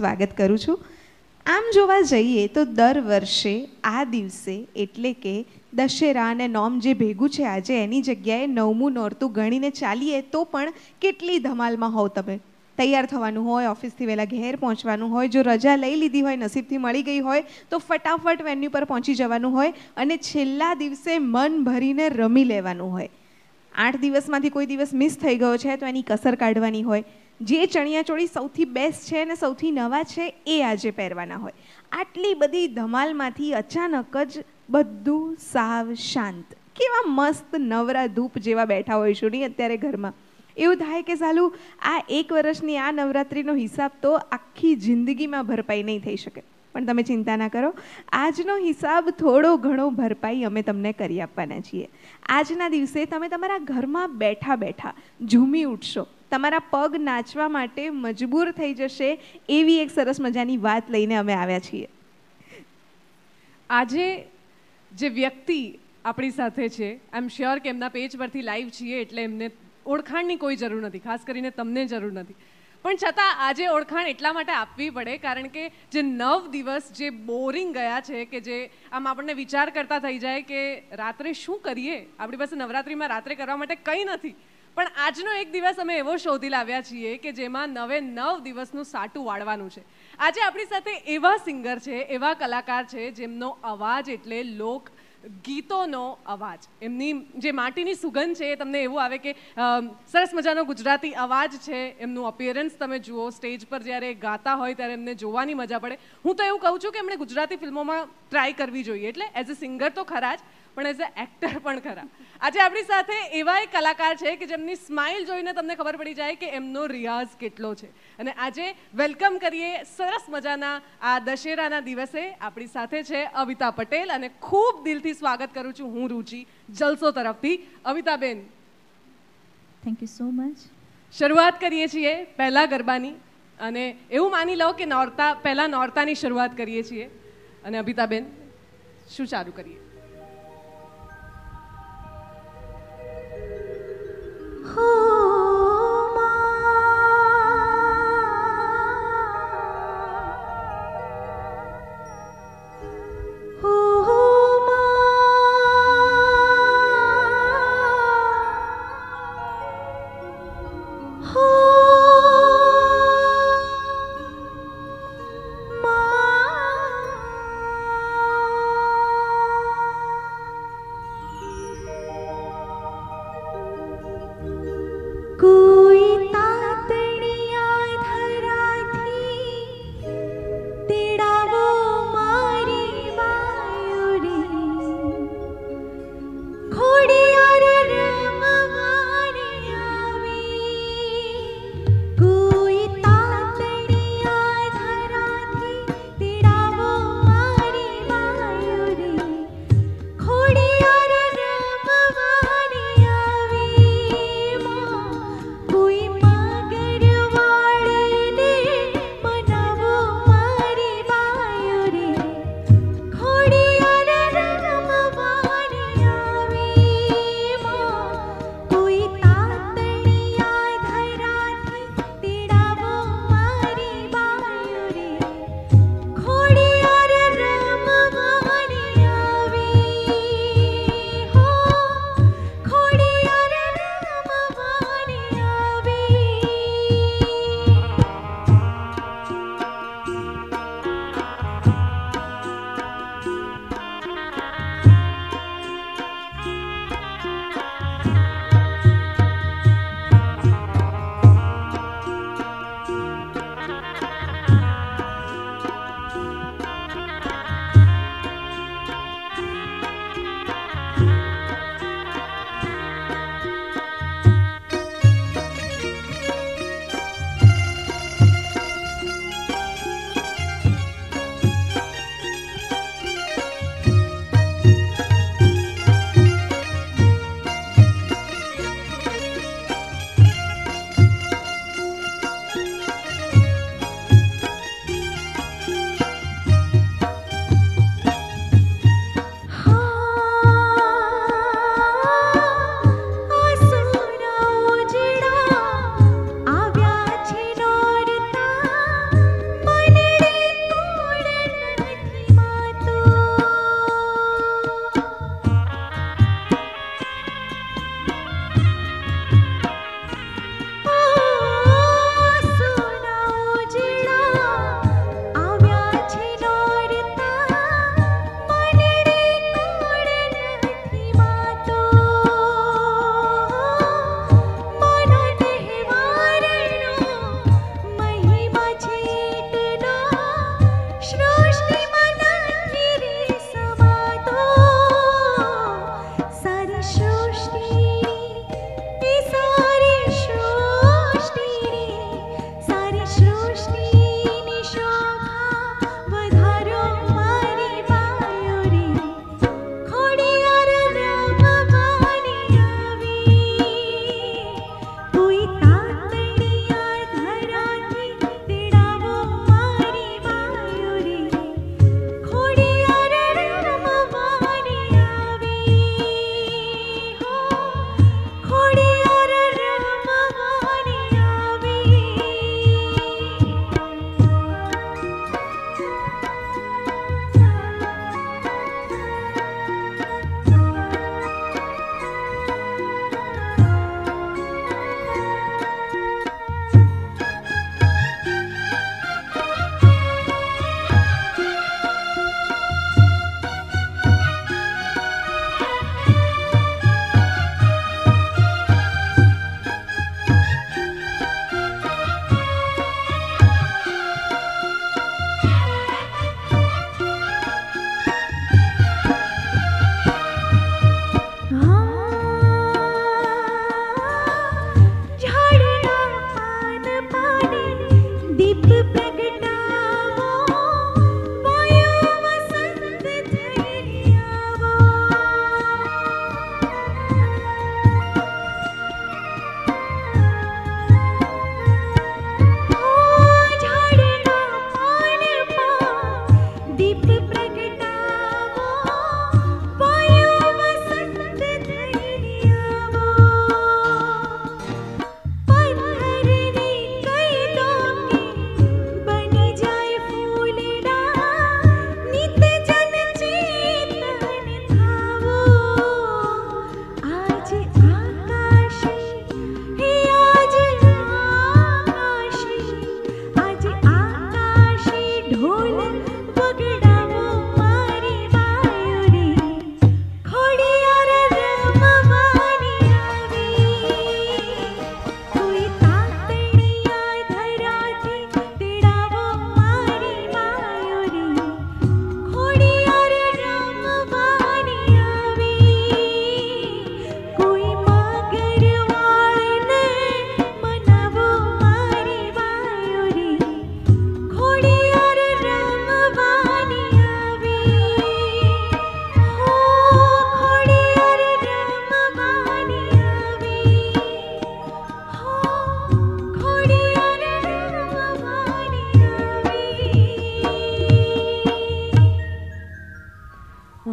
સ્વાગત કરું છું. આમ જોવા જઈએ તો દર વર્ષે આ દિવસે એટલે કે દશેરા અને નોમ જે ભેગું છે આજે એની જગ્યાએ 9મું નોરતું ગણીને ચાલીએ તો પણ કેટલી ધમાલમાં હોવ તમે. તૈયાર થવાનું હોય, ઓફિસથી વહેલા ઘેર પહોંચવાનું હોય, જો રજા લઈ લીધી હોય, નસીબથી મળી ગઈ હોય તો ફટાફટ વેન્યુ પર પહોંચી જવાનું હોય અને છેલ્લા દિવસે મન ભરીને રમી લેવાનું હોય. 8 દિવસમાંથી કોઈ દિવસ મિસ થઈ ગયો છે તો એની કસર કાઢવાની હોય. જે ચણિયાચોળી સૌથી બેસ્ટ છે અને સૌથી નવા છે એ આજે પહેરવાના હોય. આટલી બધી ધમાલમાંથી અચાનક જ બધું સાવ શાંત. કેવા મસ્ત નવરા ધૂપ જેવા બેઠા હોઈશું નહીં અત્યારે ઘરમાં. એવું થાય કે સાલું આ 1 વર્ષની આ નવરાત્રિનો હિસાબ તો આખી જિંદગીમાં ભરપાઈ નહીં થઈ શકે. પણ તમે ચિંતા ના કરો, આજનો હિસાબ થોડો ઘણો ભરપાઈ અમે તમને કરી આપવાના છીએ. આજના દિવસે તમે તમારા ઘરમાં બેઠા બેઠા ઝૂમી ઉઠશો, તમારા પગ નાચવા માટે મજબૂર થઈ જશે એવી એક સરસ મજાની વાત લઈને અમે આવ્યા છીએ. આજે જે વ્યક્તિ આપણી સાથે છે, આઈ એમ શ્યોર કે એમના પેજ પરથી લાઈવ છીએ એટલે એમને ઓળખાણની કોઈ જરૂર નથી, ખાસ કરીને તમને જરૂર નથી. પણ છતાં આજે ઓળખાણ એટલા માટે આપવી પડે કારણ કે જે 9 દિવસ જે બોરિંગ ગયા છે કે જે આમ આપણને વિચાર કરતા થઈ જાય કે રાત્રે શું કરીએ, આપણી પાસે નવરાત્રિમાં રાત્રે કરવા માટે કંઈ નથી. પણ આજનો એક દિવસ અમે એવો શોધી લાવ્યા છીએ કે જેમાં 9 દિવસનું સાટું વાળવાનું છે. આજે આપણી સાથે એવા સિંગર છે, એવા કલાકાર છે જેમનો અવાજ એટલે લોક ગીતોનો અવાજ. એમની જે માટીની સુગંધ છે એ તમને એવું આવે કે સરસ મજાનો ગુજરાતી અવાજ છે. એમનું અપિયરન્સ તમે જુઓ, સ્ટેજ પર જ્યારે ગાતા હોય ત્યારે એમને જોવાની મજા પડે. હું તો એવું કહું છું કે એમણે ગુજરાતી ફિલ્મોમાં ટ્રાય કરવી જોઈએ. એટલે એઝ અ સિંગર તો ખરા જ, પણ એઝ અ એક્ટર પણ ખરા. આજે આપણી સાથે એવા એક કલાકાર છે કે જેમની સ્માઇલ જોઈને તમને ખબર પડી જાય કે એમનો રિયાઝ કેટલો છે. અને આજે વેલકમ કરીએ સરસ મજાના આ દશેરાના દિવસે આપણી સાથે છે અવિતા પટેલ. અને ખૂબ દિલથી સ્વાગત કરું છું હું રુચિ જલસો તરફથી. અવિતાબેન, થેન્ક યુ સો મચ. શરૂઆત કરીએ છીએ પહેલા ગરબાની. અને એવું માની લો કે પહેલા નોરતાની શરૂઆત કરીએ છીએ. અને અવિતાબેન, શું ચાલુ કરીએ?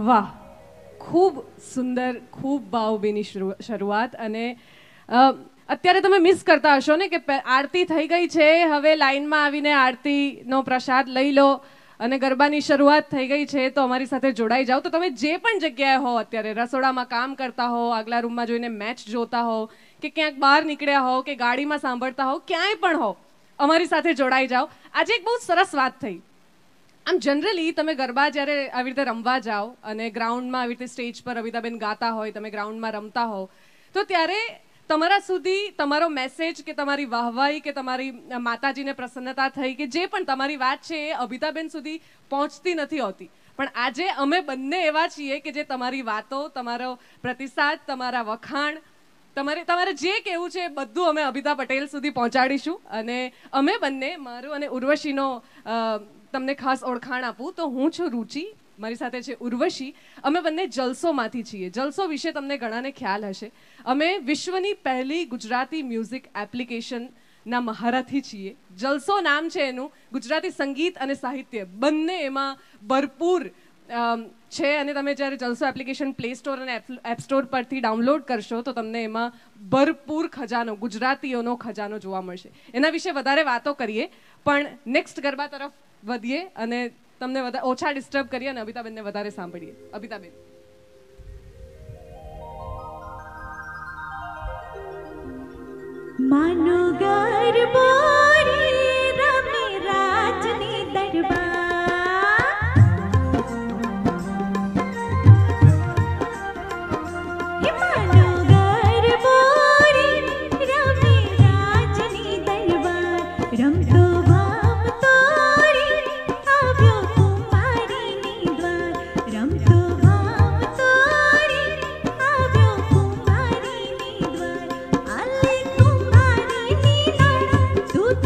વાહ, ખૂબ સુંદર, ખૂબ ભાવભીની શરૂઆત. અને અત્યારે તમે મિસ કરતા હશો ને કે આરતી થઈ ગઈ છે, હવે લાઈનમાં આવીને આરતીનો પ્રસાદ લઈ લો અને ગરબાની શરૂઆત થઈ ગઈ છે, તો અમારી સાથે જોડાઈ જાઓ. તો તમે જે પણ જગ્યાએ હો, અત્યારે રસોડામાં કામ કરતા હો, આગલા રૂમમાં જોઈને મેચ જોતા હો, કે ક્યાંક બહાર નીકળ્યા હો, કે ગાડીમાં સાંભળતા હો, ક્યાંય પણ હો, અમારી સાથે જોડાઈ જાઓ. આજે એક બહુ સરસ વાત થઈ. આમ જનરલી તમે ગરબા જ્યારે આવી રીતે રમવા જાઓ અને ગ્રાઉન્ડમાં આવી રીતે સ્ટેજ પર અવિતાબેન ગાતા હોય, તમે ગ્રાઉન્ડમાં રમતા હો, તો ત્યારે તમારા સુધી તમારો મેસેજ કે તમારી વાહવાહી કે તમારી માતાજીને પ્રસન્નતા થઈ કે જે પણ તમારી વાત છે એ અભિતાબેન સુધી પહોંચતી નથી હોતી. પણ આજે અમે બંને એવા છીએ કે જે તમારી વાતો, તમારો પ્રતિસાદ, તમારા વખાણ, તમારે જે કહેવું છે એ બધું અમે અભિતા પટેલ સુધી પહોંચાડીશું. અને અમે બંને, મારું અને ઉર્વશીનો તમને ખાસ ઓળખાણ આપું તો હું છું રુચિ, મારી સાથે છે ઉર્વશી. અમે બંને જલસોમાંથી છીએ. જલસો વિશે તમને ઘણાને ખ્યાલ હશે. અમે વિશ્વની પહેલી ગુજરાતી મ્યુઝિક એપ્લિકેશનના મહારથી છીએ. જલસો નામ છે એનું. ગુજરાતી સંગીત અને સાહિત્ય બંને એમાં ભરપૂર છે. અને તમે જ્યારે જલસો એપ્લિકેશન પ્લે સ્ટોર અને એપ સ્ટોર પરથી ડાઉનલોડ કરશો તો તમને એમાં ભરપૂર ખજાનો, ગુજરાતીઓનો ખજાનો જોવા મળશે. એના વિશે વધારે વાતો કરીએ, પણ નેક્સ્ટ ગરબા તરફ વધીએ અને તમને ઓછા ડિસ્ટર્બ કરીએ અને અભિતાબેનને વધારે સાંભળીએ. અભિતાબેન, માનો ગરબો રે રમે રાજની દરબાર, હે માનો ગરબો રે રમે રાજની દરબાર, રમતો ભામતો રે આવ્યો કુમારીની દ્વાર, રમતો ભામતો રે આવ્યો કુમારીની દ્વાર, આલે કુમારીની ના તું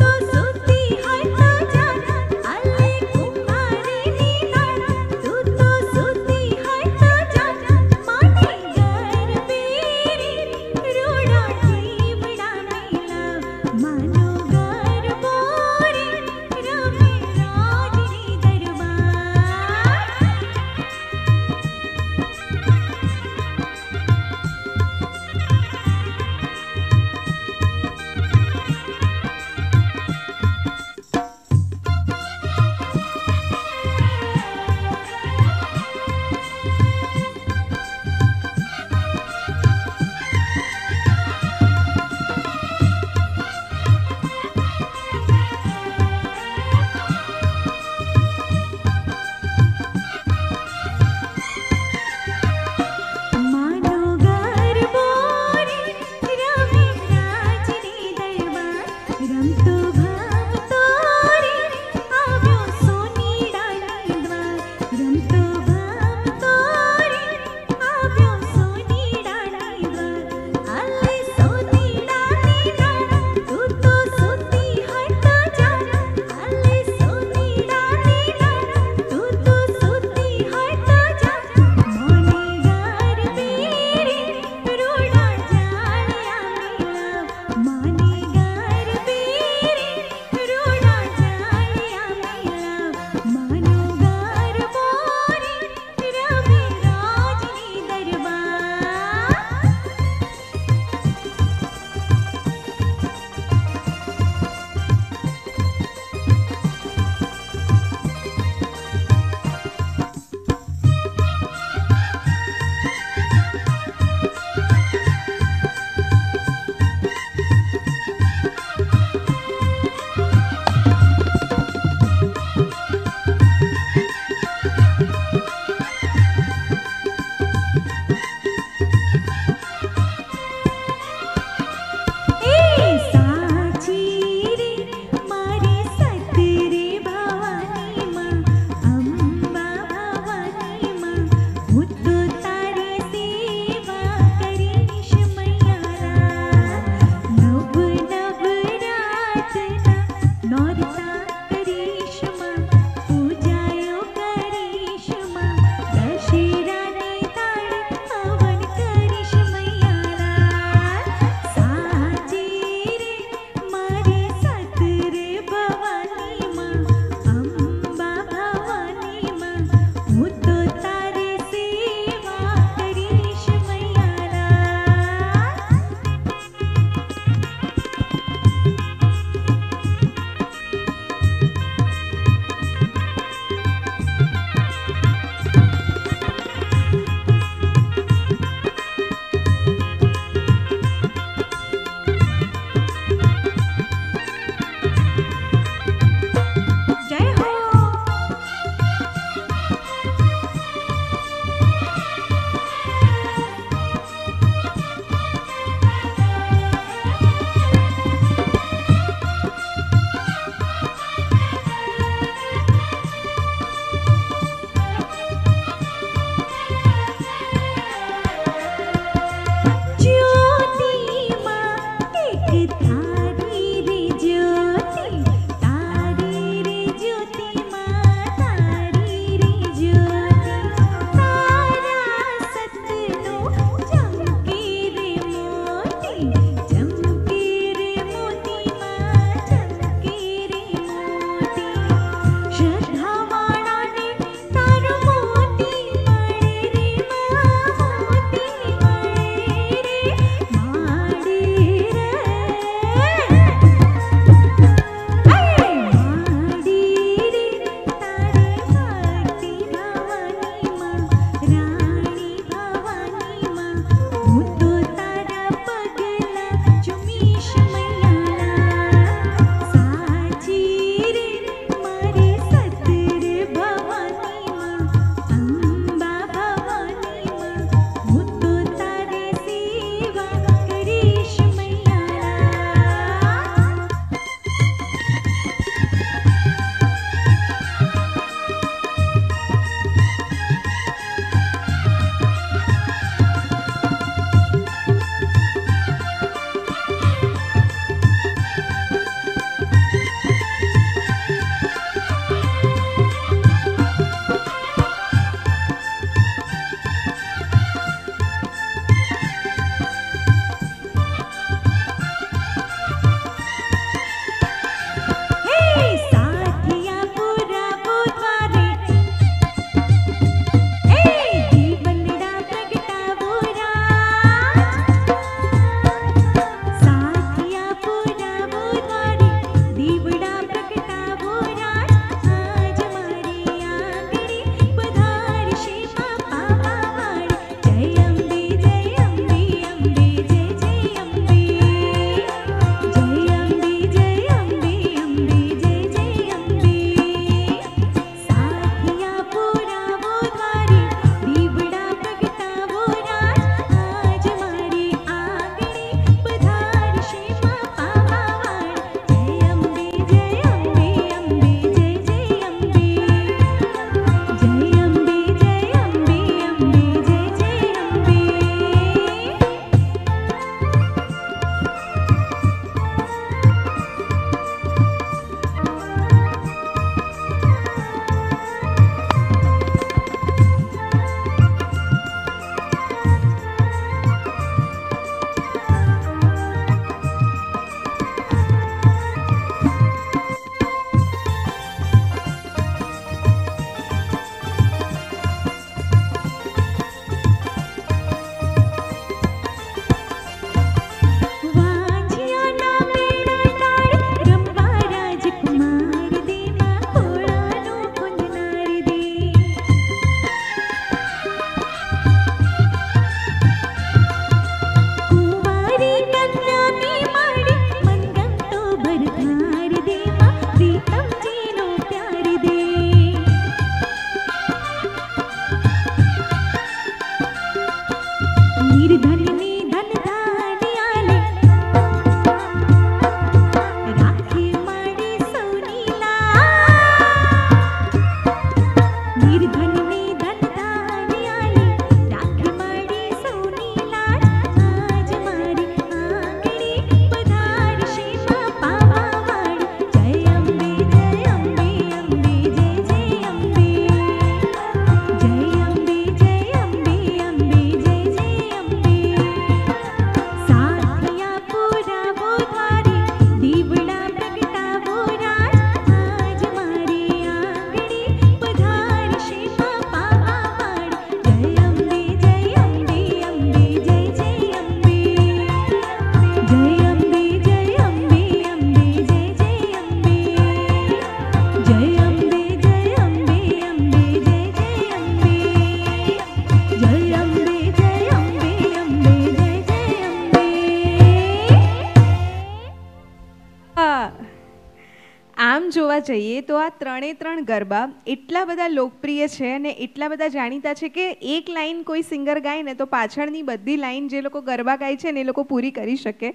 જઈએ તો આ ત્રણ ગરબા એટલા બધા લોકપ્રિય છે અને એટલા બધા જાણીતા છે કે એક લાઈન કોઈ સિંગર ગાય ને તો પાછળની બધી લાઈન જે લોકો ગરબા ગાય છે ને એ લોકો પૂરી કરી શકે,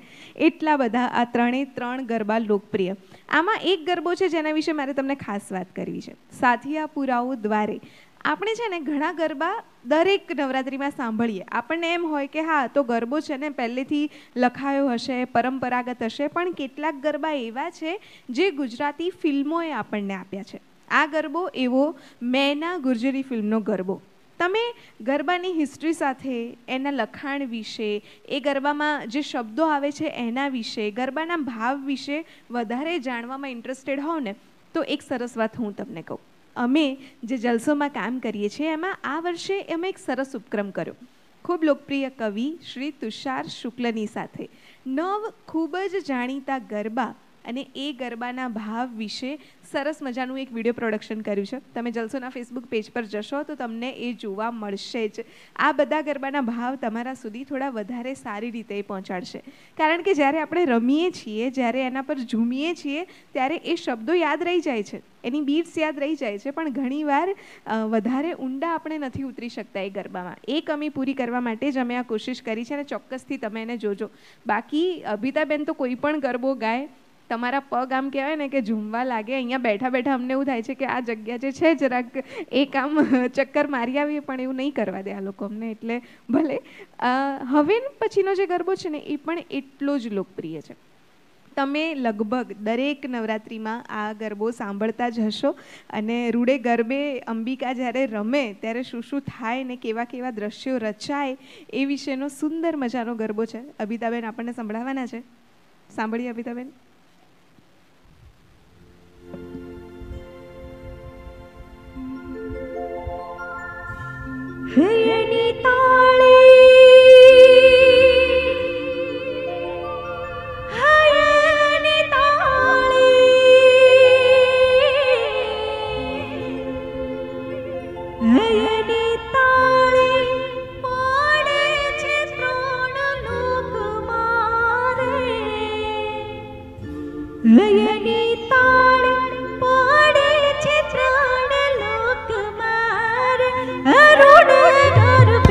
એટલા બધા આ ત્રણ ગરબા લોકપ્રિય. આમાં એક ગરબો છે જેના વિશે મારે તમને ખાસ વાત કરવી છે, સાથિયા પુરાવો દ્વારે. આપણે છે ને ઘણા ગરબા દરેક નવરાત્રિમાં સાંભળીએ, આપણને એમ હોય કે હા તો ગરબો છે ને પહેલેથી લખાયો હશે, પરંપરાગત હશે, પણ કેટલાક ગરબા એવા છે જે ગુજરાતી ફિલ્મોએ આપણને આપ્યા છે. આ ગરબો એવો મેના ગુર્જરી ફિલ્મનો ગરબો. તમે ગરબાની હિસ્ટ્રી સાથે, એના લખાણ વિશે, એ ગરબામાં જે શબ્દો આવે છે એના વિશે, ગરબાના ભાવ વિશે વધારે જાણવામાં ઇન્ટરેસ્ટેડ હોવ ને તો એક સરસ વાત હું તમને કહું. અમે જે જલસોમાં કામ કરીએ છીએ એમાં આ વર્ષે અમે એક સરસ ઉપક્રમ કર્યો, ખૂબ લોકપ્રિય કવિ શ્રી તુષાર શુક્લની સાથે 9 ખૂબ જ જાણીતા ગરબા અને એ ગરબાના ભાવ વિશે સરસ મજાનું એક વિડીયો પ્રોડક્શન કર્યું છે. તમે જલસોના ફેસબુક પેજ પર જશો તો તમને એ જોવા મળશે જ. આ બધા ગરબાના ભાવ તમારા સુધી થોડા વધારે સારી રીતે પહોંચાડશે, કારણ કે જ્યારે આપણે રમીએ છીએ, જ્યારે એના પર ઝૂમીએ છીએ ત્યારે એ શબ્દો યાદ રહી જાય છે, એની બીટ્સ યાદ રહી જાય છે, પણ ઘણીવાર વધારે ઊંડા આપણે નથી ઉતરી શકતા એ ગરબામાં. એ કમી પૂરી કરવા માટે જ અમે આ કોશિશ કરી છે અને ચોક્કસથી તમે એને જોજો. બાકી અભિતાબેન તો કોઈ પણ ગરબો ગાય, તમારા પગ આમ કહેવાય ને કે ઝૂમવા લાગે. અહીંયા બેઠા બેઠા અમને એવું થાય છે કે આ જગ્યા જે છે જરાક એક આમ ચક્કર મારી આવીએ, પણ એવું નહીં કરવા દે આ લોકો અમને. એટલે ભલે હવે પછીનો જે ગરબો છે ને એ પણ એટલો જ લોકપ્રિય છે. તમે લગભગ દરેક નવરાત્રિમાં આ ગરબો સાંભળતા જ હશો. અને રૂડે ગરબે અંબિકા જ્યારે રમે ત્યારે શું શું થાય ને કેવા કેવા દ્રશ્યો રચાય એ વિશેનો સુંદર મજાનો ગરબો છે. અભિતાબેન આપણને સંભળાવવાના છે. સાંભળીએ અભિતાબેન. હૈયની તાળી અરુણ ગરબા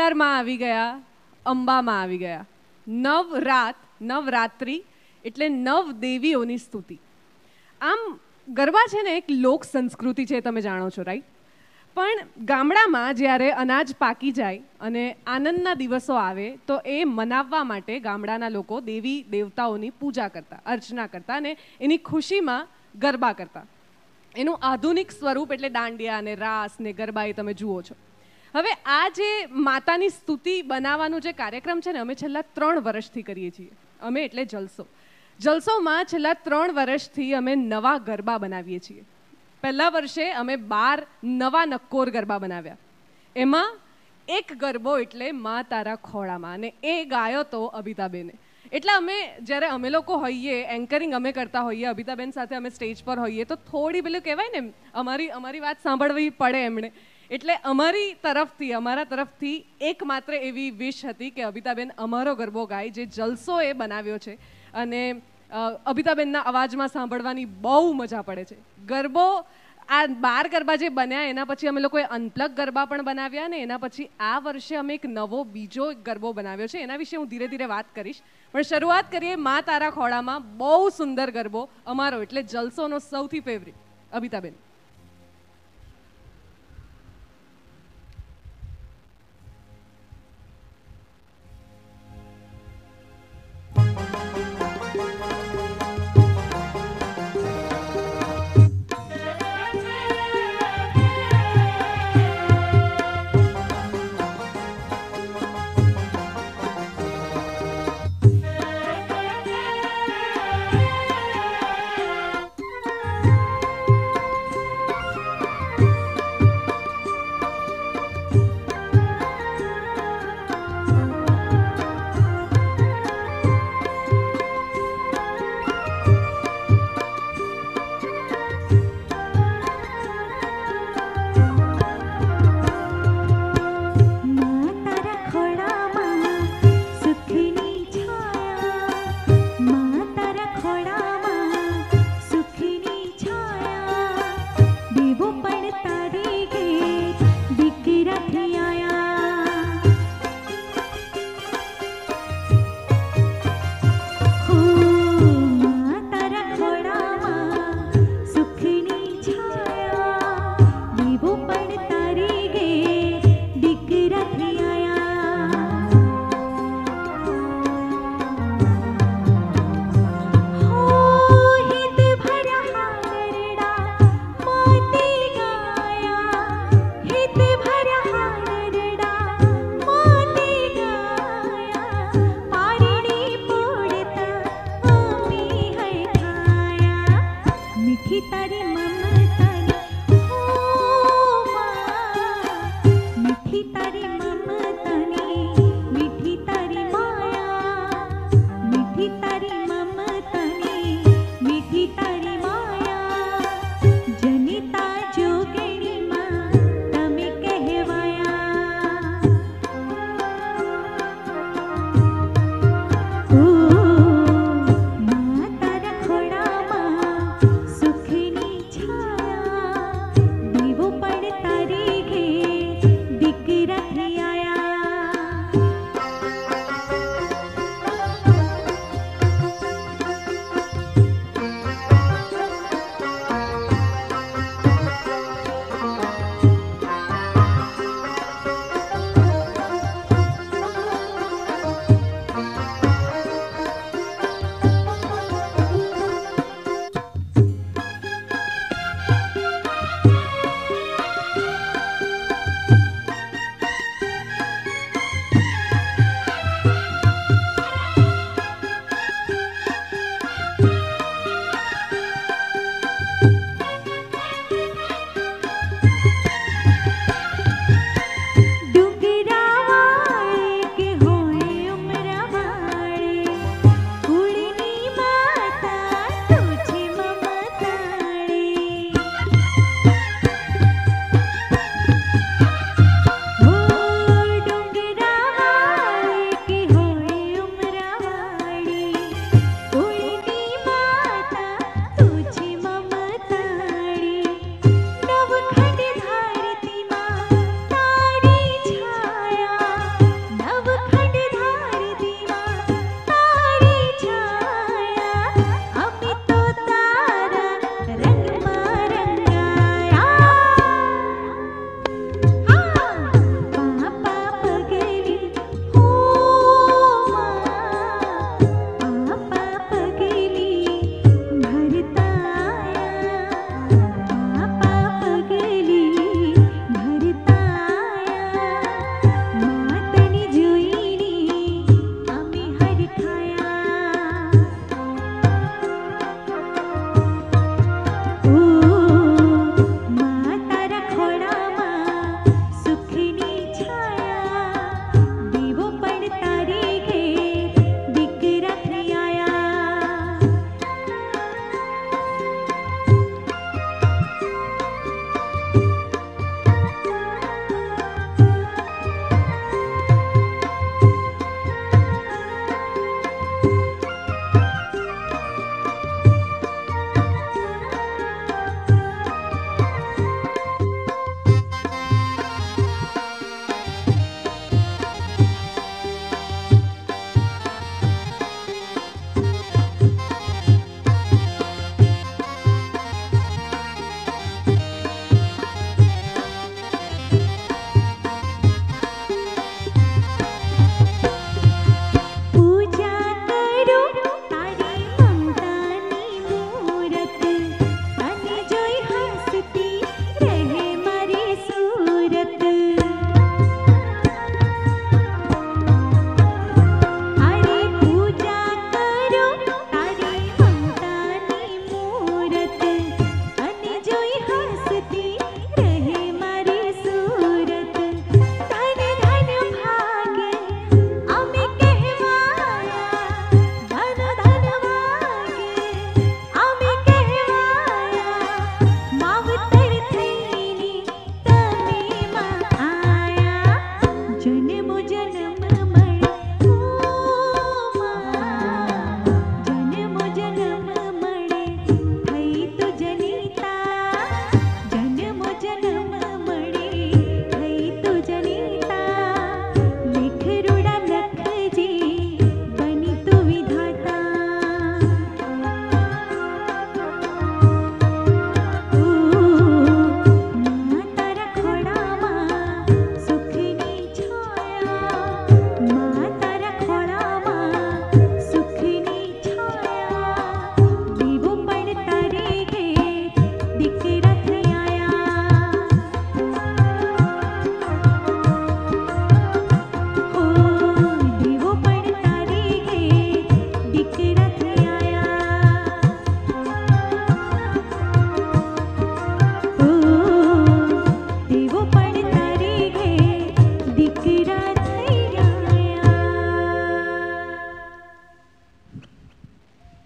દાંડિયારમાં આવી ગયા, અંબામાં આવી ગયા. નવરાત્રિ એટલે નવ દેવીઓની સ્તુતિ. આમ ગરબા છે ને એક લોક સંસ્કૃતિ છે, તમે જાણો છો, રાઈટ? પણ ગામડામાં જ્યારે અનાજ પાકી જાય અને આનંદના દિવસો આવે તો એ મનાવવા માટે ગામડાના લોકો દેવી દેવતાઓની પૂજા કરતા, અર્ચના કરતા અને એની ખુશીમાં ગરબા કરતા. એનું આધુનિક સ્વરૂપ એટલે દાંડિયા અને રાસ ને ગરબા એ તમે જુઓ છો. હવે આ જે માતાની સ્તુતિ બનાવવાનું જે કાર્યક્રમ છે ને, અમે છેલ્લા 3 વર્ષથી કરીએ છીએ. અમે એટલે જલસોમાં છેલ્લા 3 વર્ષથી અમે નવા ગરબા બનાવીએ છીએ. પહેલા વર્ષે અમે 12 નવા નક્કોર ગરબા બનાવ્યા. એમાં એક ગરબો એટલે મા તારા ખોળામાં, અને એ ગાયો તો અબિતાબેને. એટલે જ્યારે અમે લોકો હોઈએ, એન્કરિંગ અમે કરતા હોઈએ, અબિતાબેન સાથે અમે સ્ટેજ પર હોઈએ તો થોડી પેલું કહેવાય ને, અમારી વાત સાંભળવી પડે એમણે. એટલે અમારા તરફથી એકમાત્ર એવી વિશ હતી કે અબિતાબેન અમારો ગરબો ગાય, જે જલસો એ બનાવ્યો છે. અને અબિતાબેનના અવાજમાં સાંભળવાની બહુ મજા પડે છે. ગરબો આ 12 ગરબા જે બન્યા એના પછી અમે લોકોએ અનપ્લગ ગરબા પણ બનાવ્યા, ને એના પછી આ વર્ષે અમે એક બીજો ગરબો બનાવ્યો છે. એના વિશે હું ધીરે ધીરે વાત કરીશ, પણ શરૂઆત કરીએ મા તારા ખોળામાં. બહુ સુંદર ગરબો અમારો એટલે જલસોનો સૌથી ફેવરિટ, અબિતાબેન.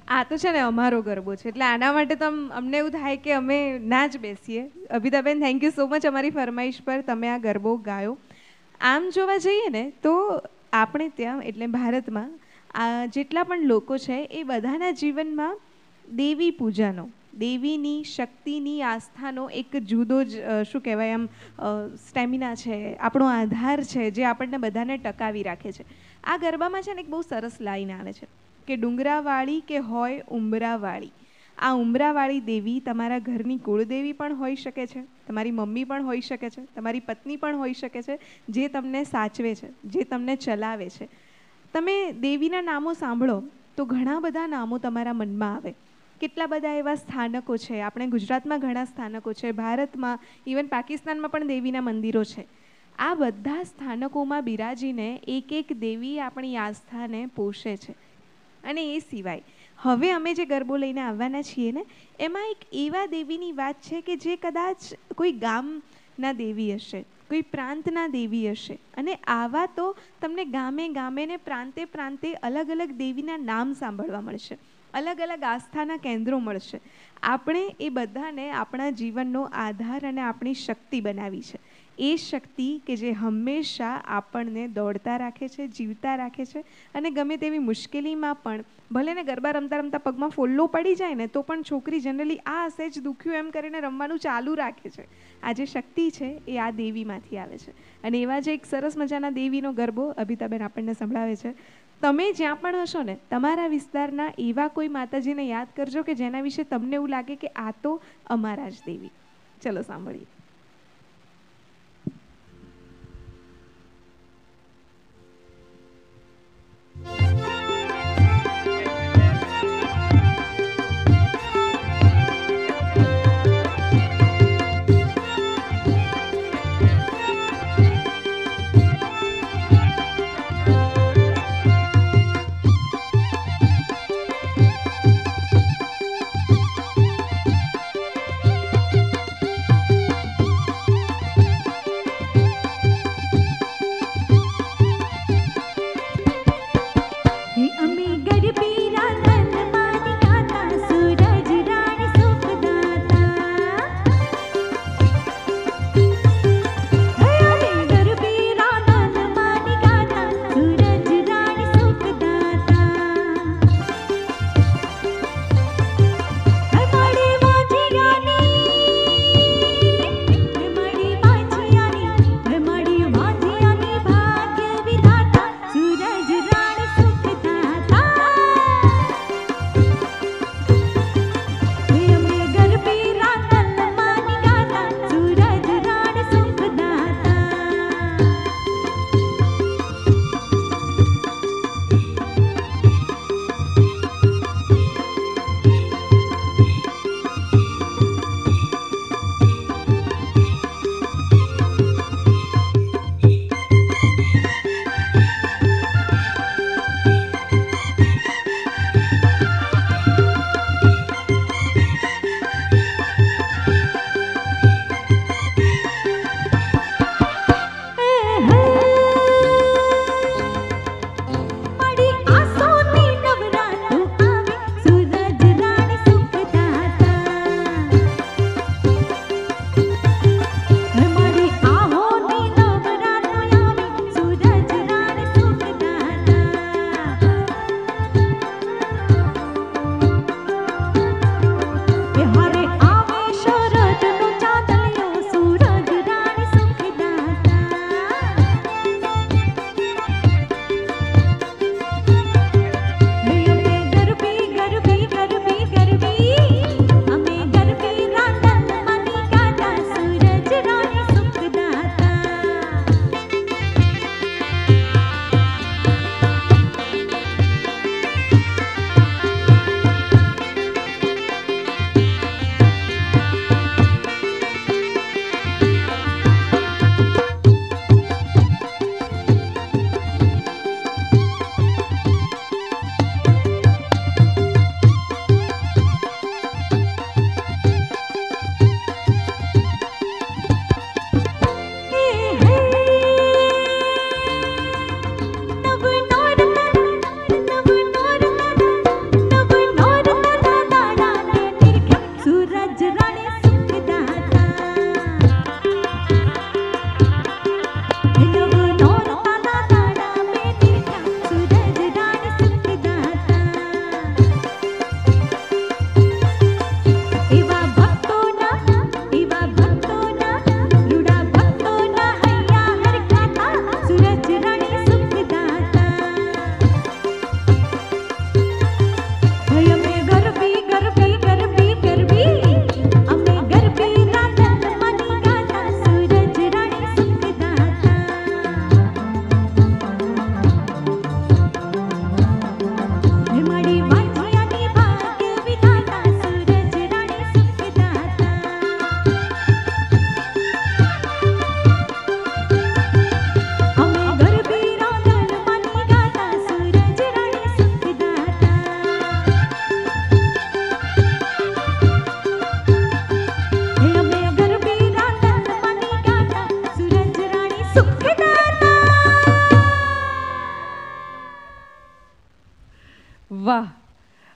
આ તો છે ને અમારો ગરબો છે, એટલે આના માટે તો અમને એવું થાય કે અમે ના જ બેસીએ. અભિતાબેન, થેન્ક યુ સો મચ અમારી ફરમાઈશ પર તમે આ ગરબો ગાયો. આમ જોવા જઈએ ને તો આપણે ત્યાં એટલે ભારતમાં આ જેટલા પણ લોકો છે એ બધાના જીવનમાં દેવી પૂજાનો, દેવીની શક્તિની આસ્થાનો એક જુદો જ શું કહેવાય આમ સ્ટેમિના છે, આપણો આધાર છે જે આપણને બધાને ટકાવી રાખે છે. આ ગરબામાં છે ને એક બહુ સરસ લાઈન આવે છે કે ડુંગરાવાળી કે હોય ઉંબરાવાળી. આ ઉંબરાવાળી દેવી તમારા ઘરની કુળદેવી પણ હોઈ શકે છે, તમારી મમ્મી પણ હોઈ શકે છે, તમારી પત્ની પણ હોઈ શકે છે, જે તમને સાચવે છે, જે તમને ચલાવે છે. તમે દેવીના નામો સાંભળો તો ઘણા બધા નામો તમારા મનમાં આવે. કેટલા બધા એવા સ્થાનકો છે, આપણે ગુજરાતમાં ઘણા સ્થાનકો છે, ભારતમાં ઇવન પાકિસ્તાનમાં પણ દેવીના મંદિરો છે. આ બધા સ્થાનકોમાં બિરાજીને એક એક દેવી આપણી આસ્થાને પોષે છે. અને એ સિવાય હવે અમે જે ગરબો લઈને આવવાના છીએ ને એમાં એક એવા દેવીની વાત છે કે જે કદાચ કોઈ ગામના દેવી હશે, કોઈ પ્રાંતના દેવી હશે, અને આવા તો તમને ગામે ગામે ને પ્રાંતે પ્રાંતે અલગ અલગ દેવીના નામ સાંભળવા મળશે, અલગ અલગ આસ્થાના કેન્દ્રો મળશે. આપણે એ બધાને આપણા જીવનનો આધાર અને આપણી શક્તિ બનાવી છે. એ શક્તિ કે જે હંમેશા આપણને દોડતા રાખે છે, જીવતા રાખે છે, અને ગમે તેવી મુશ્કેલીમાં પણ ભલે ને ગરબા રમતા રમતા પગમાં ફોલ્લો પડી જાય ને તો પણ છોકરી જનરલી આ હશે જ દુખ્યું એમ કરીને રમવાનું ચાલુ રાખે છે. આ જે શક્તિ છે એ આ દેવીમાંથી આવે છે. અને એવા જ એક સરસ મજાના દેવીનો ગરબો અભિતાબેન આપણને સંભળાવે છે. તમે જ્યાં પણ હશો ને તમારા વિસ્તારના એવા કોઈ માતાજીને યાદ કરજો કે જેના વિશે તમને એવું લાગે કે આ તો અમારા જ દેવી. ચલો સાંભળીએ.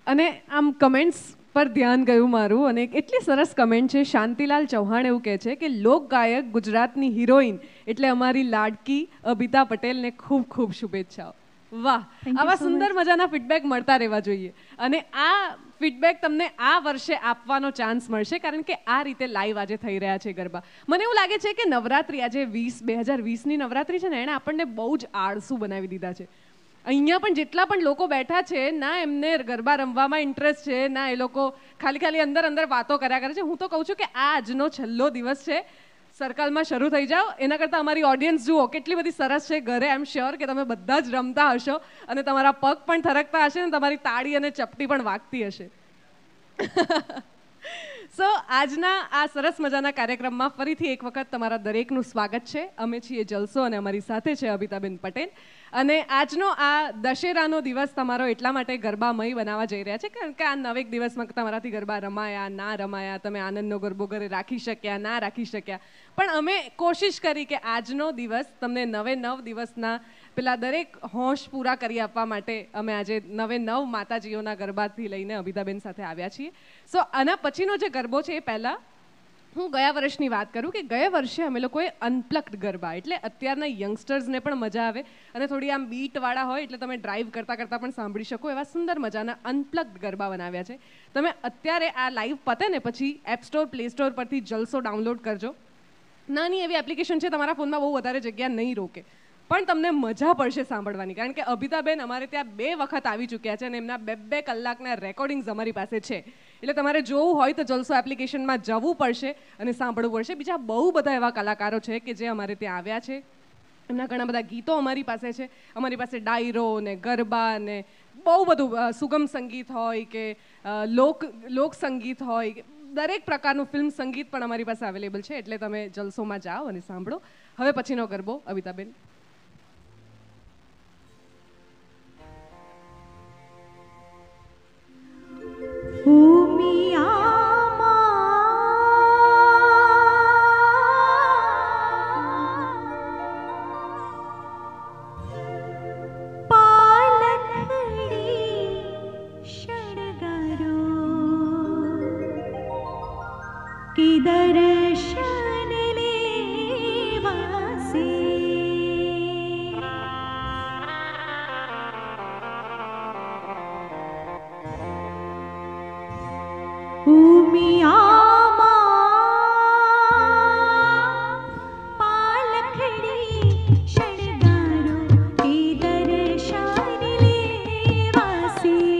અને આમ કમેન્ટ્સ પર ધ્યાન ગયું મારું અને એક એટલી સરસ કમેન્ટ છે. શાંતિલાલ ચૌહાણ એવું કહે છે કે લોક ગાયક ગુજરાતની હિરોઈન એટલે અમારી લાડકી અબિતા પટેલને ખૂબ ખૂબ શુભેચ્છાઓ. વાહ, આવા સુંદર મજાના ફીડબેક મળતા રહેવા જોઈએ અને આ ફીડબેક તમને આ વર્ષે આપવાનો ચાન્સ મળશે કારણ કે આ રીતે લાઈવ આજે થઈ રહ્યા છે ગરબા. મને એવું લાગે છે કે નવરાત્રી આજે 2020ની નવરાત્રી છે ને એણે આપણને બહુ જ આળસુ બનાવી દીધા છે. અહીંયા પણ જેટલા પણ લોકો બેઠા છે ના એમને ગરબા રમવામાં ઇન્ટરેસ્ટ છે ના એ લોકો ખાલી અંદર વાતો કર્યા કરે છે. હું તો કહું છું કે આ આજનો છેલ્લો દિવસ છે, સર્કલમાં શરૂ થઈ જાઓ. એના કરતાં અમારી ઓડિયન્સ જુઓ કેટલી બધી સરસ છે ઘરે. આઈ એમ શ્યોર કે તમે બધા જ રમતા હશો અને તમારા પગ પણ થરકતા હશે ને તમારી તાળી અને ચપટી પણ વાગતી હશે. સો આજના આ સરસ મજાના કાર્યક્રમમાં ફરીથી એક વખત તમારા દરેકનું સ્વાગત છે. અમે છીએ જલસો અને અમારી સાથે છે અબિતાબેન પટેલ. અને આજનો આ દશેરાનો દિવસ તમારો એટલા માટે ગરબામય બનાવવા જઈ રહ્યા છે કારણ કે આ નવેક દિવસમાં તમારાથી ગરબા રમાયા ના રમાયા, તમે આનંદનો ગરબો ઘરે રાખી શક્યા ના રાખી શક્યા, પણ અમે કોશિશ કરી કે આજનો દિવસ તમને 9 દિવસના પેલા દરેક હોશ પૂરા કરી આપવા માટે અમે આજે 9 માતાજીઓના ગરબાથી લઈને અબિતાબેન સાથે આવ્યા છીએ. સો આના પછીનો જે ગરબો છે એ પહેલાં હું ગયા વર્ષની વાત કરું કે ગયા વર્ષે અમે લોકોએ અનપ્લગ્ડ ગરબા એટલે અત્યારના યંગસ્ટર્સને પણ મજા આવે અને થોડી આમ બીટવાળા હોય એટલે તમે ડ્રાઈવ કરતાં પણ સાંભળી શકો એવા સુંદર મજાના અનપ્લગ્ડ ગરબા બનાવ્યા છે. તમે અત્યારે આ લાઈવ પતે ને પછી એપ સ્ટોર પ્લે સ્ટોર પરથી જલસો ડાઉનલોડ કરજો. નાની એવી એપ્લિકેશન છે, તમારા ફોનમાં બહુ વધારે જગ્યા નહીં રોકે પણ તમને મજા પડશે સાંભળવાની કારણ કે અબિતાબેન અમારે ત્યાં 2 વખત આવી ચૂક્યા છે અને એમના 2 કલાકના રેકોર્ડિંગ્સ અમારી પાસે છે. એટલે તમારે જોવું હોય તો જલસો એપ્લિકેશનમાં જવું પડશે અને સાંભળવું પડશે. બીજા બહુ બધા એવા કલાકારો છે કે જે અમારે ત્યાં આવ્યા છે. એમના ઘણા બધા ગીતો અમારી પાસે છે. અમારી પાસે ડાયરો ને ગરબા ને બહુ બધું સુગમ સંગીત હોય કે લોક સંગીત હોય, દરેક પ્રકારનું ફિલ્મ સંગીત પણ અમારી પાસે અવેલેબલ છે. એટલે તમે જલસોમાં જાઓ અને સાંભળો. હવે પછીનો ગરબો અબિતાબેન. दर्शन लेवा से उमिया पालखड़ी शणगारो के दर्शन लेवा से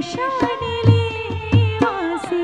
शान लेवा से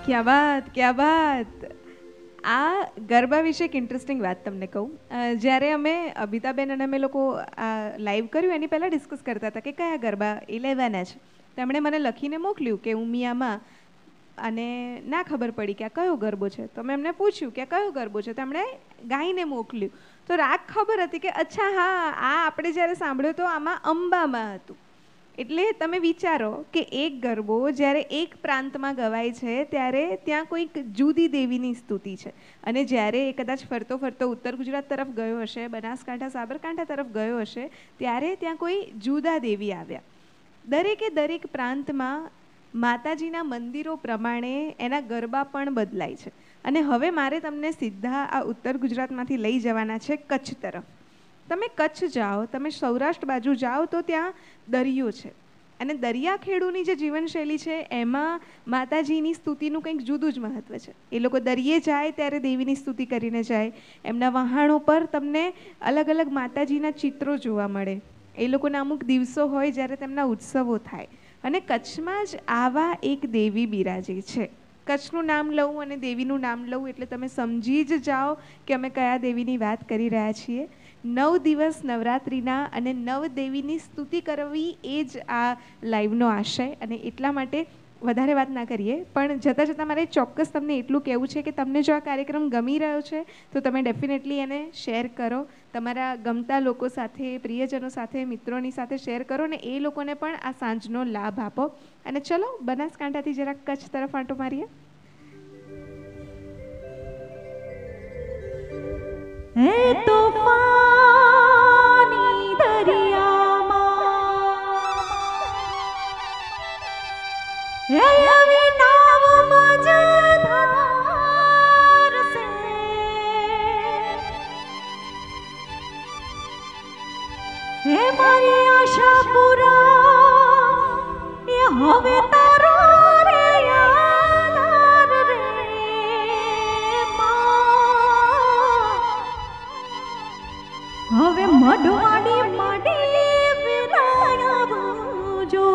ક્યા બાત. આ ગરબા વિશે એક ઇન્ટરેસ્ટિંગ વાત તમને કહું. જ્યારે અમે અબિતાબેન અને અમે લોકો આ લાઈવ કર્યું એની પહેલાં ડિસ્કસ કરતા હતા કે કયા ગરબા એ લેવાના છે. તેમણે મને લખીને મોકલ્યું કે ઉમિયામાં, અને ના ખબર પડી કે આ કયો ગરબો છે. તો મેં એમને પૂછ્યું કે આ કયો ગરબો છે, તો એમણે ગાઈને મોકલ્યું. તો રાગ ખબર હતી કે અચ્છા હા, આ આપણે જ્યારે સાંભળ્યું તો આમાં અંબામાં હતું. એટલે તમે વિચારો કે એક ગરબો જ્યારે એક પ્રાંતમાં ગવાય છે ત્યારે ત્યાં કોઈક જુદી દેવીની સ્તુતિ છે, અને જ્યારે એ કદાચ ફરતો ફરતો ઉત્તર ગુજરાત તરફ ગયો હશે, બનાસકાંઠા સાબરકાંઠા તરફ ગયો હશે, ત્યારે ત્યાં કોઈ જુદા દેવી આવ્યા. દરેકે દરેક પ્રાંતમાં માતાજીના મંદિરો પ્રમાણે એના ગરબા પણ બદલાય છે. અને હવે મારે તમને સીધા આ ઉત્તર ગુજરાતમાંથી લઈ જવાના છે કચ્છ તરફ. તમે કચ્છ જાઓ, તમે સૌરાષ્ટ્ર બાજુ જાઓ તો ત્યાં દરિયો છે, અને દરિયાખેડૂની જે જીવનશૈલી છે એમાં માતાજીની સ્તુતિનું કંઈક જુદું જ મહત્ત્વ છે. એ લોકો દરિયે જાય ત્યારે દેવીની સ્તુતિ કરીને જાય. એમના વહાણો પર તમને અલગ અલગ માતાજીના ચિત્રો જોવા મળે. એ લોકોના અમુક દિવસો હોય જ્યારે તેમના ઉત્સવો થાય, અને કચ્છમાં જ આવા એક દેવી બિરાજે છે. કચ્છનું નામ લઉં અને દેવીનું નામ લઉં એટલે તમે સમજી જ જાઓ કે અમે કયા દેવીની વાત કરી રહ્યા છીએ. 9 દિવસ નવરાત્રિના અને 9 દેવીની સ્તુતિ કરવી એ જ આ લાઈવનો આશય. અને એટલા માટે વધારે વાત ના કરીએ, પણ જતાં જતાં મારે ચોક્કસ તમને એટલું કહેવું છે કે તમને જો આ કાર્યક્રમ ગમી રહ્યો છે તો તમે ડેફિનેટલી એને શેર કરો, તમારા ગમતા લોકો સાથે, પ્રિયજનો સાથે, મિત્રોની સાથે શેર કરો, ને એ લોકોને પણ આ સાંજનો લાભ આપો. અને ચલો બનાસકાંઠાથી જરાક કચ્છ તરફ આંટો મારીએ. હે તોફાની દરિયામાં હે આવી નાવ મજધાર સે હે મારી આશા પૂરા એ હવે તારો રે યાર રે હવે મઢવાડી માડી વિરાયા જો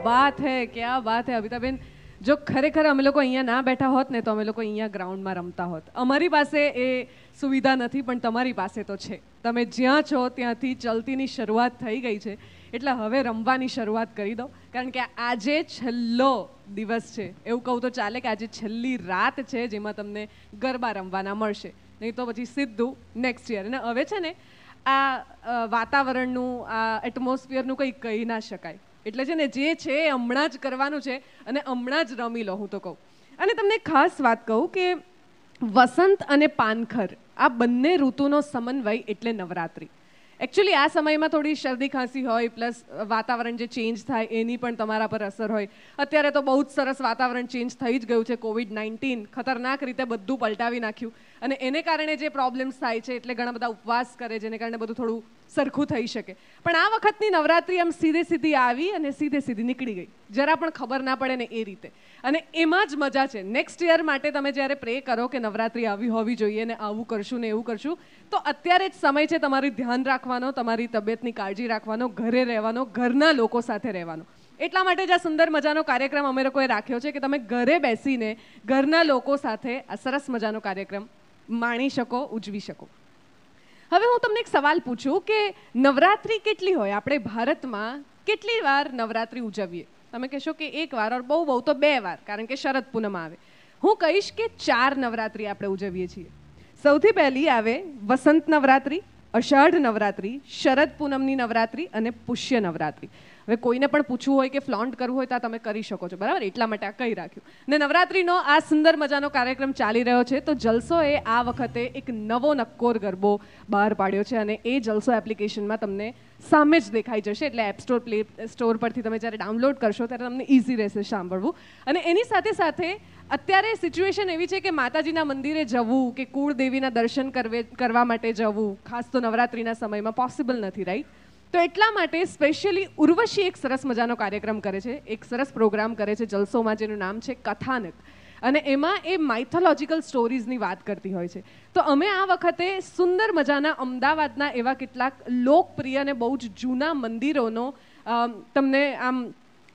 બાત હે અભિતાબેન. જો ખરેખર અમે લોકો અહીંયા ના બેઠા હોત ને તો અમે લોકો અહીંયા ગ્રાઉન્ડમાં રમતા હોત. અમારી પાસે એ સુવિધા નથી, પણ તમારી પાસે તો છે. તમે જ્યાં છો ત્યાંથી ચલતીની શરૂઆત થઈ ગઈ છે, એટલે હવે રમવાની શરૂઆત કરી દો. કારણ કે આજે છેલ્લો દિવસ છે, એવું કહું તો ચાલે કે આજે છેલ્લી રાત છે જેમાં તમને ગરબા રમવાના મળશે. નહીં તો પછી સીધું નેક્સ્ટ યર. અને હવે છે ને આ વાતાવરણનું, આ એટમોસ્ફિયરનું કંઈ કહી ના શકાય. એટલે છે ને જે છે એ હમણાં જ કરવાનું છે અને હમણાં જ રમી લો, હું તો કહું. અને તમને ખાસ વાત કહું કે વસંત અને પાનખર આ બંને ઋતુનો સમન્વય એટલે નવરાત્રિ. એકચ્યુઅલી આ સમયમાં થોડી શરદી ખાંસી હોય, પ્લસ વાતાવરણ જે ચેન્જ થાય એની પણ તમારા પર અસર હોય. અત્યારે તો બહુ જ સરસ વાતાવરણ ચેન્જ થઈ જ ગયું છે. COVID-19 ખતરનાક રીતે બધું પલટાવી નાખ્યું અને એને કારણે જે પ્રોબ્લેમ્સ થાય છે, એટલે ઘણા બધા ઉપવાસ કરે, જેને કારણે બધું થોડું સરખું થઈ શકે. પણ આ વખતની નવરાત્રિ આમ સીધે સીધી આવી અને સીધે સીધી નીકળી ગઈ, જરા પણ ખબર ના પડે ને એ રીતે. અને એમાં જ મજા છે. નેક્સ્ટ યર માટે તમે જ્યારે પ્રે કરો કે નવરાત્રિ આવી હોવી જોઈએ ને આવું કરશું ને એવું કરશું, તો અત્યારે જ સમય છે તમારું ધ્યાન રાખવાનો, તમારી તબિયતની કાળજી રાખવાનો, ઘરે રહેવાનો, ઘરના લોકો સાથે રહેવાનો. એટલા માટે જ આ સુંદર મજાનો કાર્યક્રમ અમે લોકોએ રાખ્યો છે કે તમે ઘરે બેસીને ઘરના લોકો સાથે આ સરસ મજાનો કાર્યક્રમ માણી શકો, ઉજવી શકો. હવે હું તમને એક સવાલ પૂછું કે નવરાત્રિ કેટલી હોય? આપણે ભારતમાં કેટલી વાર નવરાત્રિ ઉજવીએ? તમે કહેશો કે એક વાર, ઓર બહુ તો 2 વાર, કારણ કે શરદ પૂનમ આવે. હું કહીશ કે 4 નવરાત્રિ આપણે ઉજવીએ છીએ. સૌથી પહેલી આવે વસંત નવરાત્રિ, અષાઢ નવરાત્રિ, શરદ પૂનમની નવરાત્રિ અને પુષ્ય નવરાત્રિ. હવે કોઈને પણ પૂછવું હોય કે ફ્લોન્ટ કરવું હોય તો આ તમે કરી શકો છો, બરાબર? એટલા માટે આ કહી રાખ્યું. ને નવરાત્રિનો આ સુંદર મજાનો કાર્યક્રમ ચાલી રહ્યો છે, તો જલસોએ આ વખતે એક નવો નક્કોર ગરબો બહાર પાડ્યો છે અને એ જલસો એપ્લિકેશનમાં તમને સામે જ દેખાઈ જશે. એટલે એપ સ્ટોર, પ્લે સ્ટોર પરથી તમે જ્યારે ડાઉનલોડ કરશો ત્યારે તમને ઇઝી રહેશે સાંભળવું. અને એની સાથે સાથે અત્યારે સિચ્યુએશન એવી છે કે માતાજીના મંદિરે જવું કે કુળદેવીના દર્શન કરવા માટે જવું, ખાસ તો નવરાત્રિના સમયમાં પોસિબલ નથી, રાઈટ? તો એટલા માટે સ્પેશિયલી ઉર્વશી એક સરસ મજાનો કાર્યક્રમ કરે છે, એક સરસ પ્રોગ્રામ કરે છે જલસોમાં, જેનું નામ છે કથાનક. અને એમાં એ માઇથોલોજીકલ સ્ટોરીઝની વાત કરતી હોય છે. તો અમે આ વખતે સુંદર મજાના અમદાવાદના એવા કેટલાક લોકપ્રિય અને બહુ જ જૂના મંદિરોનો તમને આમ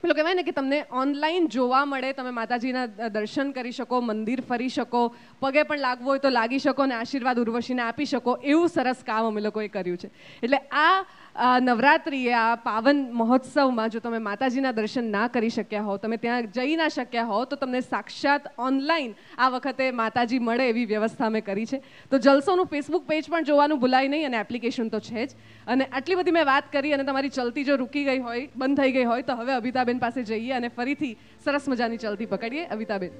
પેલું કહેવાય ને કે તમને ઓનલાઈન જોવા મળે, તમે માતાજીના દર્શન કરી શકો, મંદિર ફરી શકો, પગે પણ લાગવું હોય તો લાગી શકો અને આશીર્વાદ ઉર્વશીને આપી શકો, એવું સરસ કામ અમે લોકોએ કર્યું છે. એટલે આ નવરાત્રિએ, આ પાવન મહોત્સવમાં જો તમે માતાજીના દર્શન ના કરી શક્યા હો, તમે ત્યાં જઈ ના શક્યા હો, તો તમને સાક્ષાત ઓનલાઈન આ વખતે માતાજી મળે એવી વ્યવસ્થા અમે કરી છે. તો જલસોનું ફેસબુક પેજ પણ જોવાનું ભૂલાય નહીં અને એપ્લિકેશન તો છે જ. અને આટલી બધી મેં વાત કરી અને તમારી ચલતી જો રૂકી ગઈ હોય, બંધ થઈ ગઈ હોય, તો હવે અભિતાબેન પાસે જઈએ અને ફરીથી સરસ મજાની ચલતી પકડીએ. અભિતાબેન.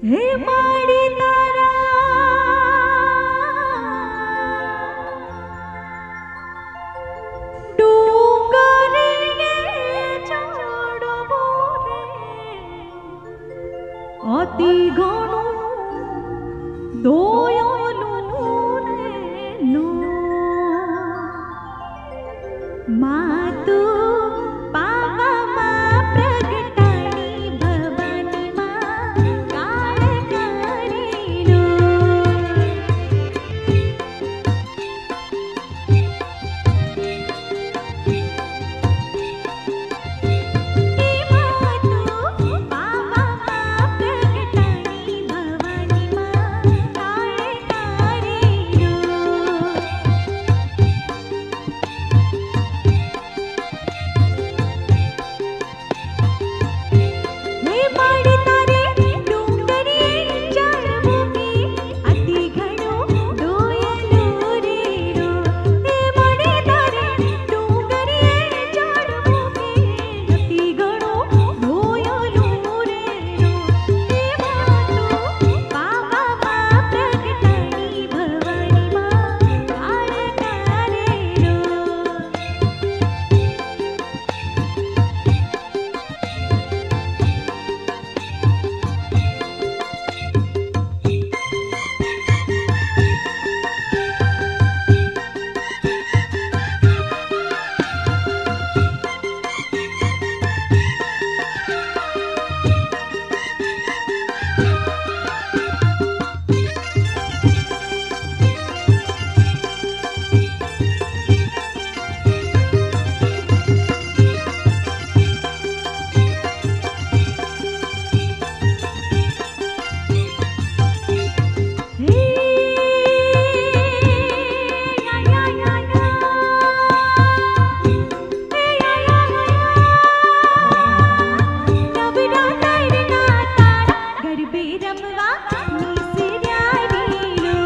હે માડી તારા ડુંગરે ચડવો રે અતિ ઘણું દોયલું રે નો માતું ગરબી રમવા નિસર્યા રીલો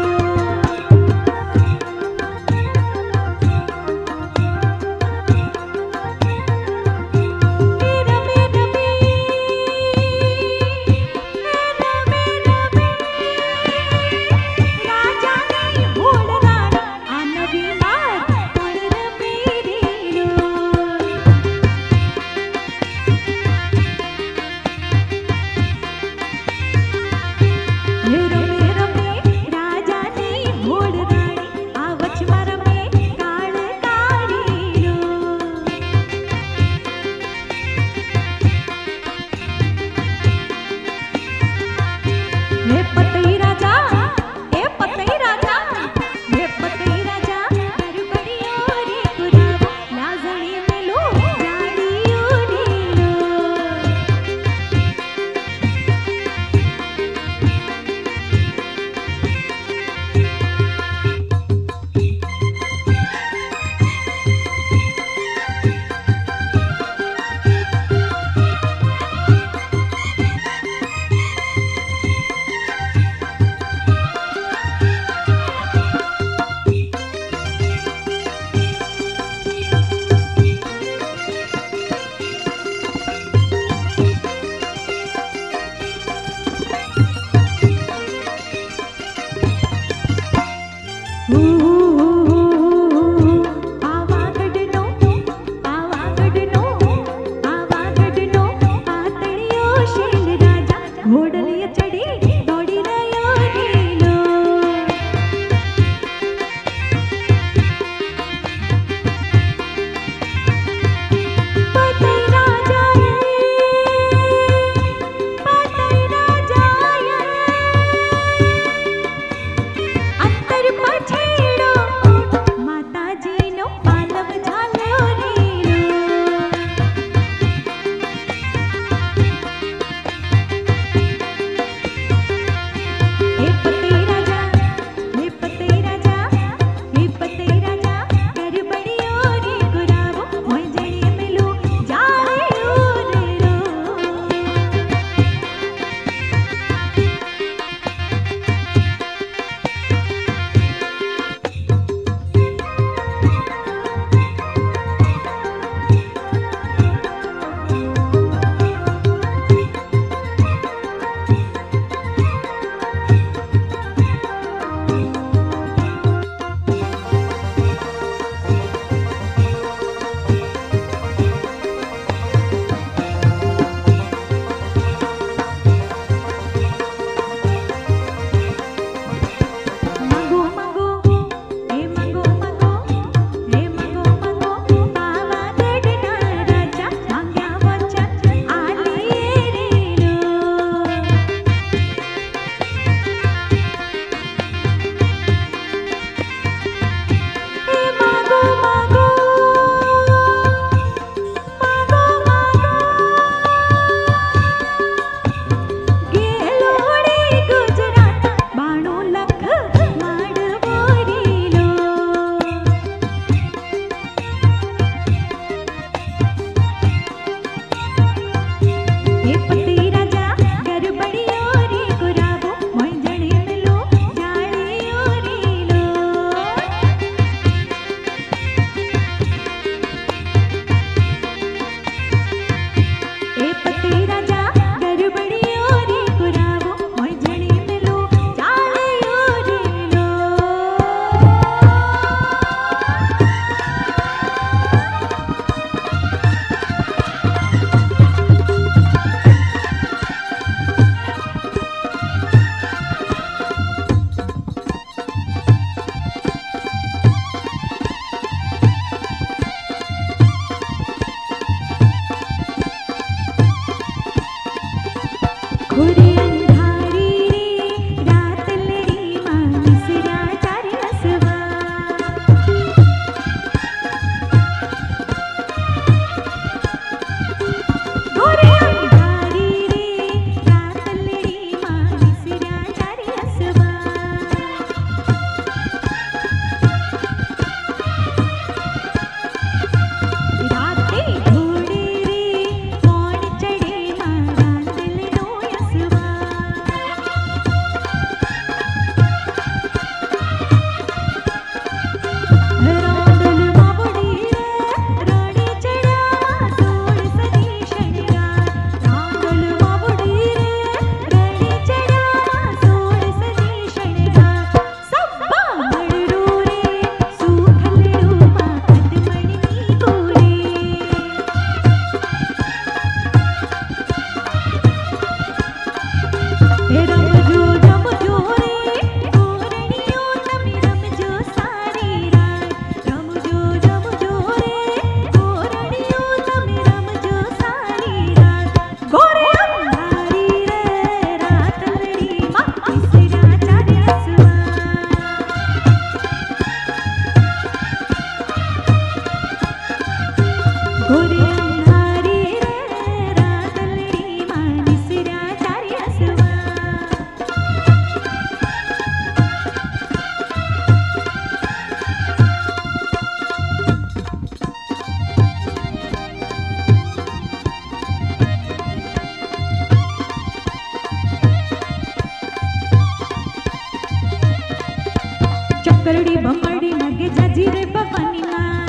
ચકરડી ભમરડી માગે જાજી રે ભવાની માં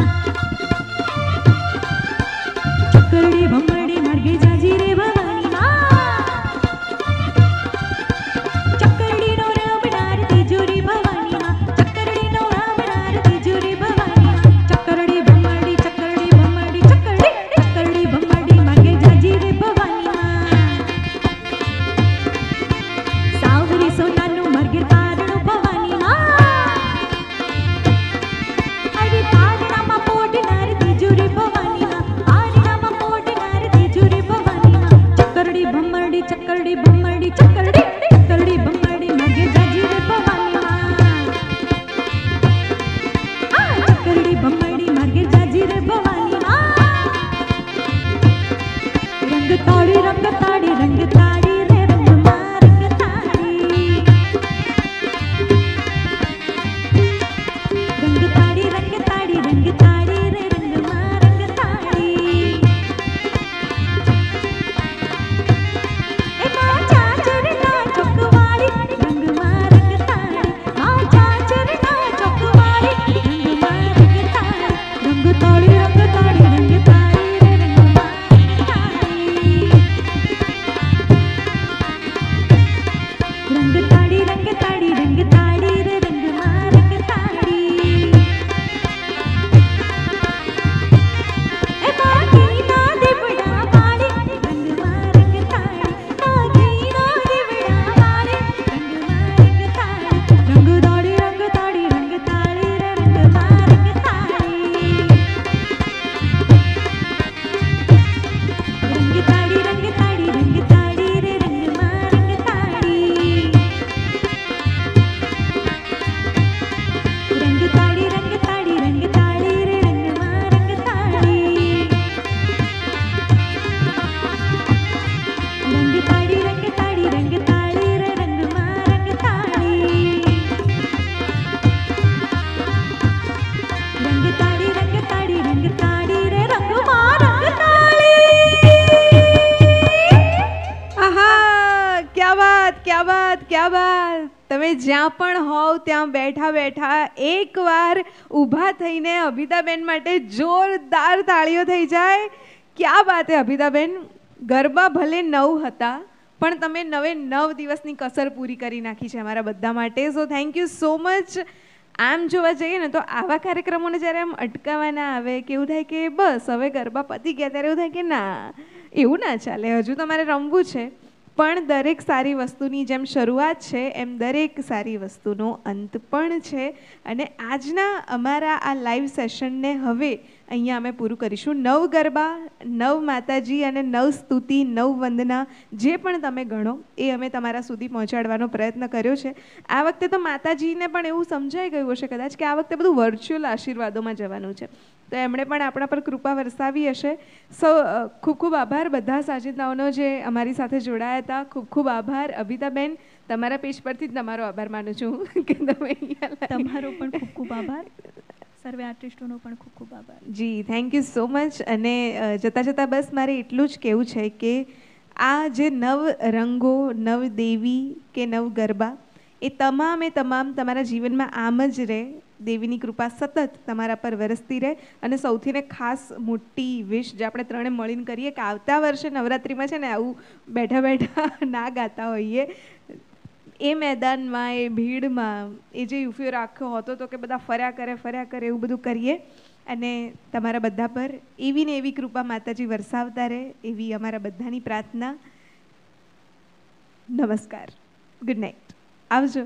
ચકરડી ભમરડી માગે જાજી રે ભવાની માં ચકરડી નો રામનાર તિજોરી ભવાની માં ચકરડી નો રામનાર તિજોરી ભવાની માં ચકરડી ભમરડી ચકરડી ભમરડી માગે જાજી રે ભવાની માં સાવરી સોનાનું માર્ગે તારણું ભવાની માં અરે તારણામાં પોડનાર તિજોરી ભવાની માં તારણામાં પોડનાર તિજોરી ભવાની માં ચકરડી ભમરડી ચકરડી ભમરડી ચકરડી ભમરડી માગે જાજી રે ભવાની માં ચકરડી ભમરડી માગે જાજી રે ભવાની માં રંગ તાળી રે રંગ માં રંગ તાળી રંગ તાળી રે રંગ માં રંગ તાળી એ માં ચાચરના ચોકવાળી રંગ માં રંગ તાળી માં ચાચરના ચોકવાળી રંગ માં રંગ તાળી રંગ તાળી રે રંગ માં રંગ તાળી રંગ તાળી રે રંગમાં રંગ તાળી એ માગીના દેવડા વાળી રંગમાં રંગ તાળી માગીના દેવડા વાળી રંગમાં રંગ તાળી રંગ તાળી રે રંગમાં રંગ તાળી રંગ તાળી રે રંગમાં રંગ તાળી રંગ તાળી રે રંગ આહા, ક્યા બાત તમે જ્યાં પણ હોવ ત્યાં બેઠા બેઠા એકવાર ઊભા થઈને અભિતાબેન માટે જોરદાર તાળીઓ થઈ જાય. ક્યા બાત હે અભિતાબેન, ગરબા ભલે 9 હતા પણ તમે 9 દિવસની કસર પૂરી કરી નાખી છે અમારા બધા માટે. So thank you so much. આમ જોવા જઈએ ને તો આવા કાર્યક્રમોને જ્યારે આમ અટકાવવાના આવે કે એવું થાય કે બસ હવે ગરબા પતી ગયા, ત્યારે એવું થાય કે ના, એવું ના ચાલે, હજુ તમારે રમવું છે. પણ દરેક સારી વસ્તુની જેમ શરૂઆત છે એમ દરેક સારી વસ્તુનો અંત પણ છે. અને આજના અમારા આ લાઈવ સેશનને હવે અહીંયા અમે પૂરું કરીશું. 9 ગરબા, 9 માતાજી અને 9 સ્તુતિ, 9 વંદના, જે પણ તમે ગણો એ અમે તમારા સુધી પહોંચાડવાનો પ્રયત્ન કર્યો છે. આ વખતે તો માતાજીને પણ એવું સમજાઈ ગયું હશે કદાચ કે આ વખતે બધું વર્ચ્યુઅલ આશીર્વાદોમાં જવાનું છે, તો એમણે પણ આપણા પર કૃપા વરસાવી હશે. સો ખૂબ ખૂબ આભાર બધા સાજિદનાઓનો જે અમારી સાથે જોડાયા હતા. ખૂબ ખૂબ આભાર અભિતાબેન, તમારા પેજ પરથી જ તમારો આભાર માનું છું કે તમે અહીંયા તમારો પણ ખૂબ ખૂબ આભાર. સર્વે આર્ટિસ્ટોનો પણ ખૂબ ખૂબ આભાર. જી થેન્ક યુ સો મચ. અને જતાં જતાં બસ મારે એટલું જ કહેવું છે કે આ જે 9 રંગો, 9 દેવી કે 9 ગરબા, એ તમામે તમામ તમારા જીવનમાં આમ જ રહે. દેવીની કૃપા સતત તમારા પર વરસતી રહે. અને સૌથીને ખાસ મોટી વિશ જે આપણે ત્રણે મળીને કરીએ કે આવતા વર્ષે નવરાત્રિમાં છે ને આવું બેઠા બેઠા ના ગાતા હોઈએ, એ મેદાનમાં, એ ભીડમાં, એ જે યુફિયો રાખ્યો હતો તો કે બધા ફર્યા કરે એવું બધું કરીએ. અને તમારા બધા પર એવી ને એવી કૃપા માતાજી વરસાવતા રહે એવી અમારા બધાની પ્રાર્થના. નમસ્કાર, ગુડ નાઇટ, આવજો.